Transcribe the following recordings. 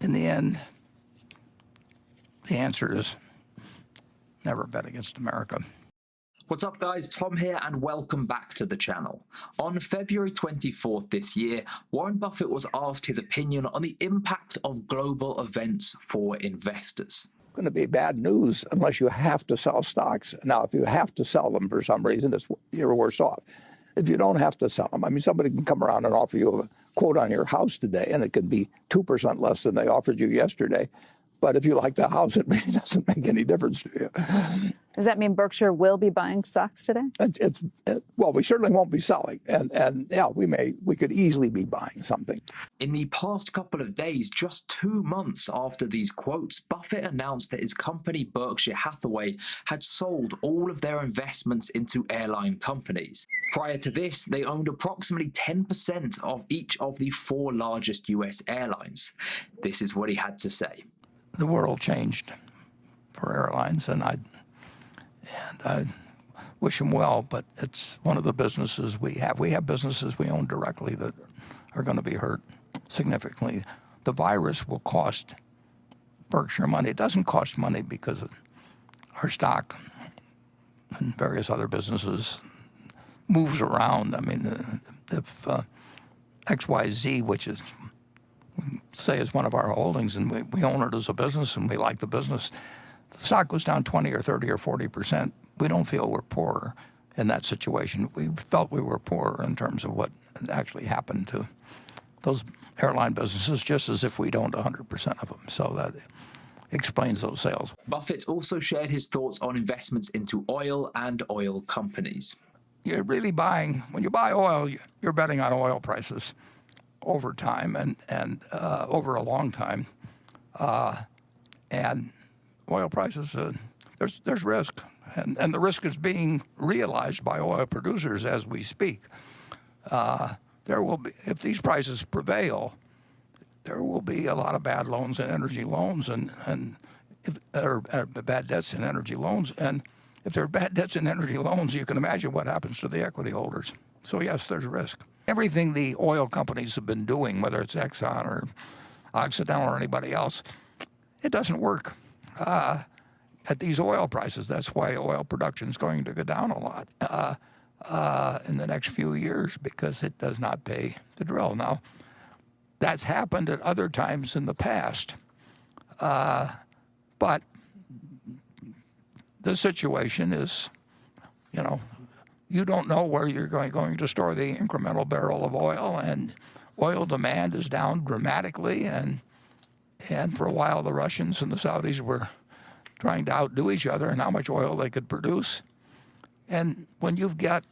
in the end, the answer is never bet against America. What's up, guys? Tom here, and welcome back to the channel. On February 24th this year, Warren Buffett was asked his opinion on the impact of global events for investors. Going to be bad news unless you have to sell stocks. Now, if you have to sell them for some reason, you're worse off. If you don't have to sell them, I mean, somebody can come around and offer you a quote on your house today, and it can be 2% less than they offered you yesterday. But if you like the house, it really doesn't make any difference to you. Does that mean Berkshire will be buying stocks today? Well, we certainly won't be selling. And yeah, we could easily be buying something. In the past couple of days, just 2 months after these quotes, Buffett announced that his company Berkshire Hathaway had sold all of their investments into airline companies. Prior to this, they owned approximately 10% of each of the 4 largest US airlines. This is what he had to say. The world changed for airlines, and I wish them well, but it's one of the businesses we have. We have businesses we own directly that are going to be hurt significantly. The virus will cost Berkshire money. It doesn't cost money because our stock and various other businesses moves around. I mean, if XYZ, which is say is one of our holdings, and we own it as a business and we like the business, the stock goes down 20 or 30 or 40%. We don't feel we're poor in that situation. We felt we were poor in terms of what actually happened to those airline businesses, just as if we'd owned 100% of them. So that explains those sales. Buffett also shared his thoughts on investments into oil and oil companies. You're really buying, when you buy oil, you're betting on oil prices over time and over a long time, and oil prices, there's risk, and the risk is being realized by oil producers as we speak. There will be, if these prices prevail, there will be a lot of bad loans and energy loans, or bad debts in energy loans, and if there are bad debts in energy loans, you can imagine what happens to the equity holders. So yes, there's risk. Everything the oil companies have been doing, whether it's Exxon or Occidental or anybody else, it doesn't work at these oil prices. That's why oil production is going to go down a lot in the next few years, because it does not pay to drill. Now, that's happened at other times in the past, but the situation is, you don't know where you're going to store the incremental barrel of oil, and oil demand is down dramatically, and for a while the Russians and the Saudis were trying to outdo each other in how much oil they could produce. And when you've got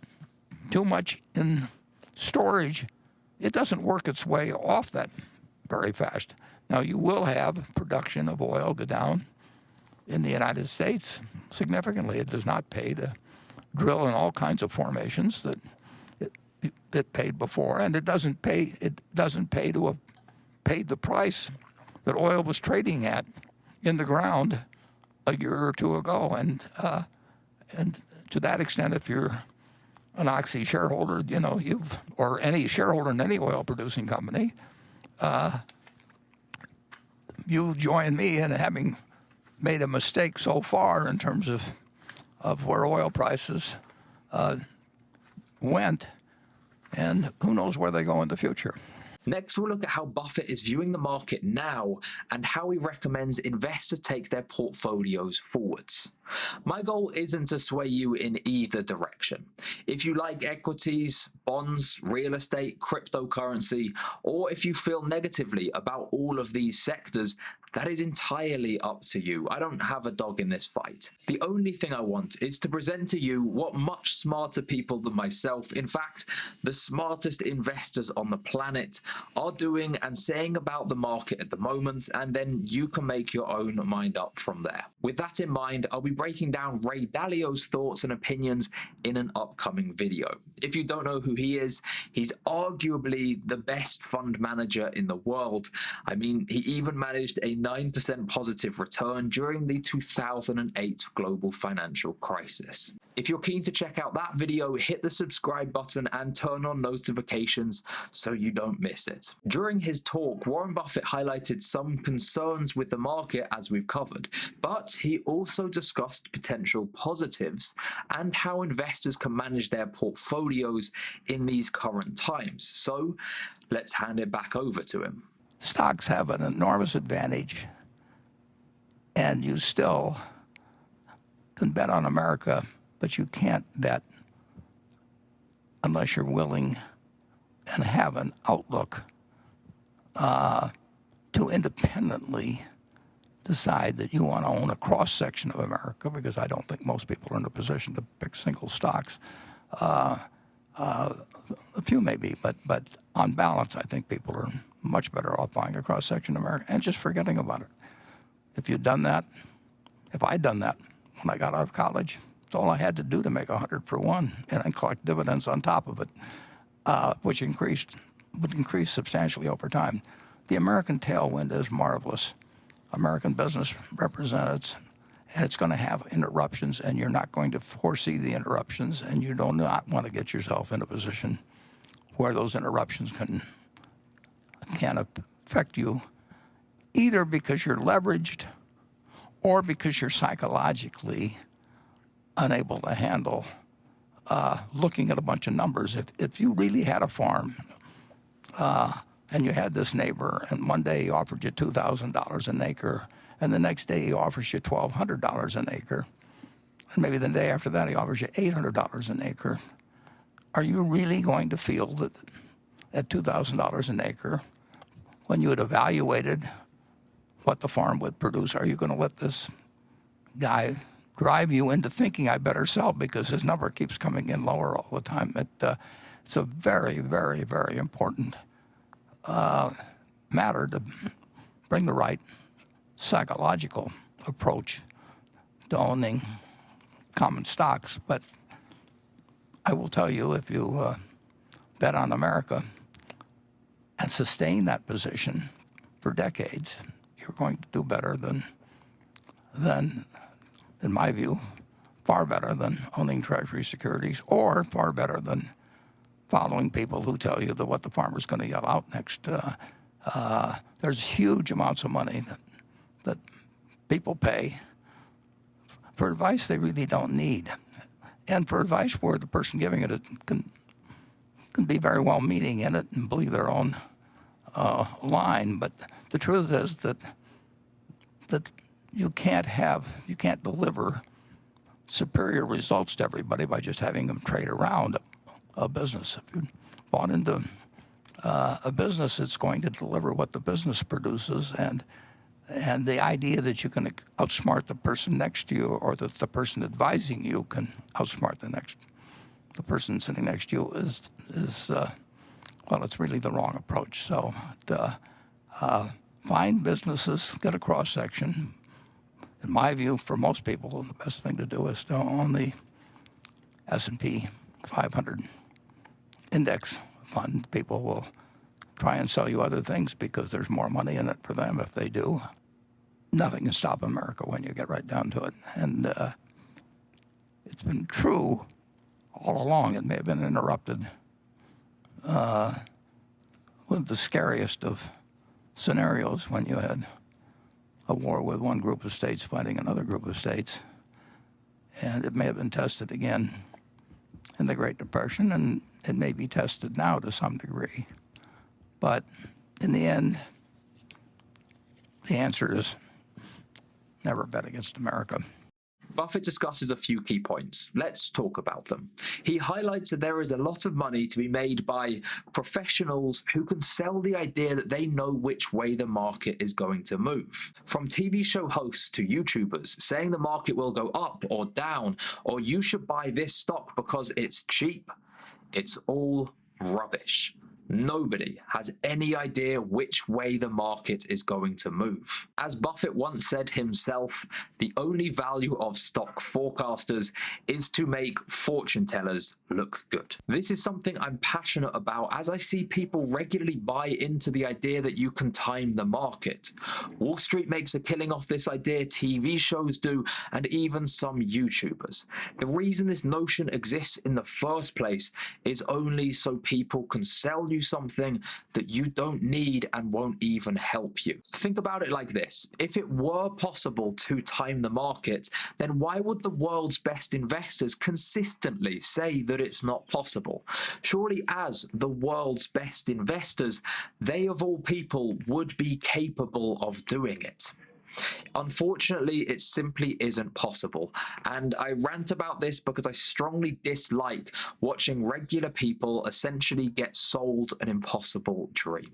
too much in storage, it doesn't work its way off that very fast. Now, you will have production of oil go down in the United States significantly. It does not pay to drill in all kinds of formations that paid before, and it doesn't pay to have paid the price that oil was trading at in the ground a year or two ago. And to that extent, if you're an Oxy shareholder, or any shareholder in any oil producing company, you join me in having made a mistake so far in terms of where oil prices went, and who knows where they go in the future. Next, we'll look at how Buffett is viewing the market now and how he recommends investors take their portfolios forwards. My goal isn't to sway you in either direction. If you like equities, bonds, real estate, cryptocurrency, or if you feel negatively about all of these sectors, that is entirely up to you. I don't have a dog in this fight. The only thing I want is to present to you what much smarter people than myself, in fact, the smartest investors on the planet, are doing and saying about the market at the moment, and then you can make your own mind up from there. With that in mind, I'll be breaking down Ray Dalio's thoughts and opinions in an upcoming video. If you don't know who he is, he's arguably the best fund manager in the world. I mean, he even managed a 9% positive return during the 2008 global financial crisis. If you're keen to check out that video, hit the subscribe button and turn on notifications so you don't miss it. During his talk, Warren Buffett highlighted some concerns with the market, as we've covered, but he also discussed potential positives and how investors can manage their portfolios in these current times. So let's hand it back over to him. Stocks have an enormous advantage, and you still can bet on America, but you can't bet unless you're willing and have an outlook to independently decide that you want to own a cross-section of America, because I don't think most people are in a position to pick single stocks. A few maybe, but on balance, I think people are much better off buying a cross-section of America and just forgetting about it. If I'd done that when I got out of college, it's all I had to do to make 100 for one, and then collect dividends on top of it, which would increase substantially over time. The American tailwind is marvelous. American business represents, and it's going to have interruptions, and you're not going to foresee the interruptions, and you do not want to get yourself in a position where those interruptions can affect you, either because you're leveraged or because you're psychologically unable to handle looking at a bunch of numbers. If you really had a farm and you had this neighbor, and one day he offered you $2,000 an acre, and the next day he offers you $1,200 an acre, and maybe the day after that he offers you $800 an acre, are you really going to feel that at $2,000 an acre, when you had evaluated what the farm would produce, are you going to let this guy drive you into thinking I better sell because his number keeps coming in lower all the time? It's a very, very, very important matter to bring the right psychological approach to owning common stocks. But I will tell you, if you bet on America and sustain that position for decades, you're going to do better than, in my view, far better than owning Treasury securities, or far better than following people who tell you that what the farmer's going to yell out next. There's huge amounts of money that people pay for advice they really don't need, and for advice where the person giving it can be very well meaning in it and believe their own line. But the truth is that you can't deliver superior results to everybody by just having them trade around a business. If you bought into a business, it's going to deliver what the business produces, and the idea that you can outsmart the person next to you, or that the person advising you can outsmart the person sitting next to you is it's really the wrong approach. So find businesses, get a cross section. In my view, for most people, the best thing to do is to own the S&P 500 index fund. People will try and sell you other things because there's more money in it for them if they do. Nothing can stop America when you get right down to it. And it's been true all along. It may have been interrupted with the scariest of scenarios, when you had a war with one group of states fighting another group of states. And it may have been tested again in the Great Depression, and it may be tested now to some degree. But in the end, the answer is never bet against America. Buffett discusses a few key points. Let's talk about them. He highlights that there is a lot of money to be made by professionals who can sell the idea that they know which way the market is going to move. From TV show hosts to YouTubers saying the market will go up or down, or you should buy this stock because it's cheap. It's all rubbish. Nobody has any idea which way the market is going to move. As Buffett once said himself, the only value of stock forecasters is to make fortune tellers look good. This is something I'm passionate about, as I see people regularly buy into the idea that you can time the market. Wall Street makes a killing off this idea, TV shows do, and even some YouTubers. The reason this notion exists in the first place is only so people can sell you something that you don't need and won't even help you. Think about it like this. If it were possible to time the market, then why would the world's best investors consistently say that it's not possible? Surely as the world's best investors, they of all people would be capable of doing it. Unfortunately, it simply isn't possible, and I rant about this because I strongly dislike watching regular people essentially get sold an impossible dream.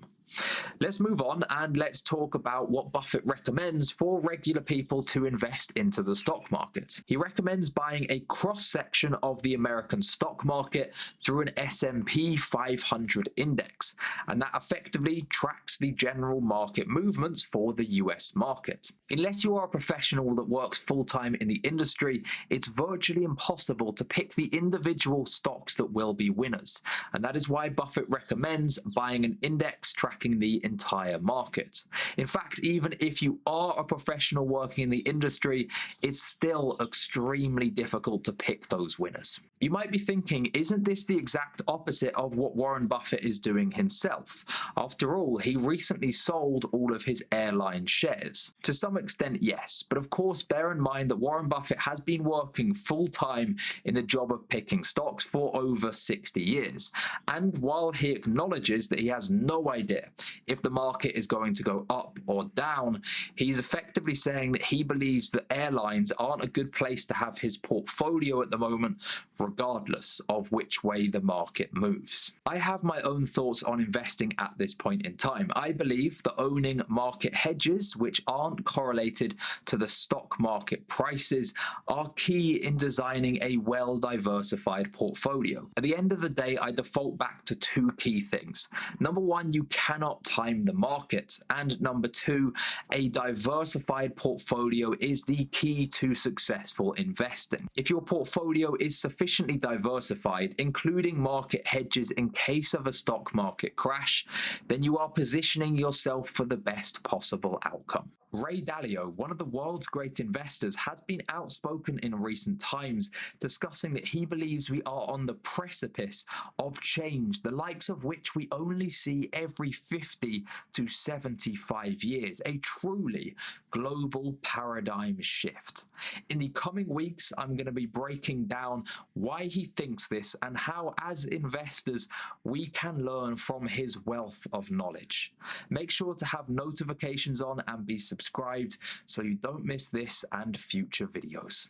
Let's move on and let's talk about what Buffett recommends for regular people to invest into the stock market. He recommends buying a cross-section of the American stock market through an S&P 500 index, and that effectively tracks the general market movements for the US market. Unless you are a professional that works full-time in the industry, it's virtually impossible to pick the individual stocks that will be winners, and that is why Buffett recommends buying an index tracking the entire market. In fact, even if you are a professional working in the industry, it's still extremely difficult to pick those winners. You might be thinking, isn't this the exact opposite of what Warren Buffett is doing himself? After all, he recently sold all of his airline shares. To some extent, yes, but of course, bear in mind that Warren Buffett has been working full-time in the job of picking stocks for over 60 years. And while he acknowledges that he has no idea if the market is going to go up or down, he's effectively saying that he believes that airlines aren't a good place to have his portfolio at the moment, regardless of which way the market moves. I have my own thoughts on investing at this point in time. I believe that owning market hedges, which aren't correlated to the stock market prices, are key in designing a well-diversified portfolio. At the end of the day, I default back to two key things. Number one, you cannot time the market, and number two, a diversified portfolio is the key to successful investing. If your portfolio is sufficiently diversified, including market hedges in case of a stock market crash, then you are positioning yourself for the best possible outcome. Ray Dalio, one of the world's great investors, has been outspoken in recent times, discussing that he believes we are on the precipice of change, the likes of which we only see every 50 to 75 years, a truly global paradigm shift. In the coming weeks, I'm going to be breaking down why he thinks this and how, as investors, we can learn from his wealth of knowledge. Make sure to have notifications on and be subscribed so you don't miss this and future videos.